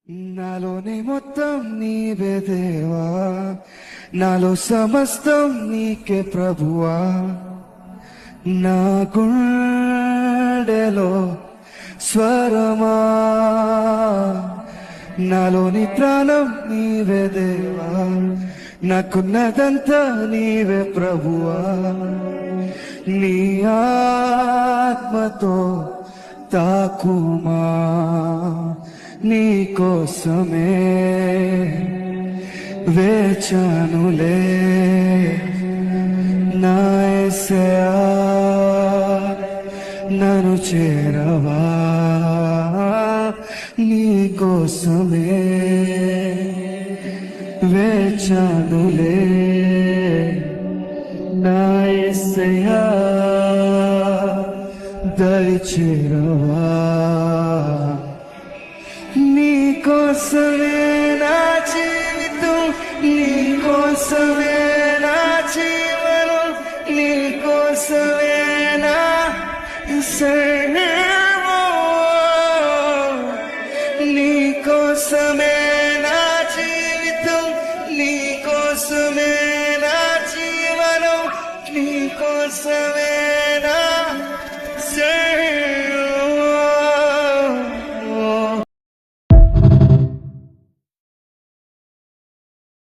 నాలోనే మొత్తం నీవే దేవా, నాలో సమస్తం నీకే ప్రభువా. నా గుండెలో స్వరమా, నాలోని ప్రాణం నీవే దేవా, నాకున్నదంతా నీవే ప్రభువా. నీ ఆత్మతో తాకుమా, నీ కోసమే వేచానులే నా యేసయ్యా, నన్ను చేరవా, నీ కోసమే వేచానులే నా యేసయ్యా, దరి చేరవా. నీ కోసమే నా జీవితం, నీ కోసమే నా జీవనం, నీ కోసమే నా సర్వం.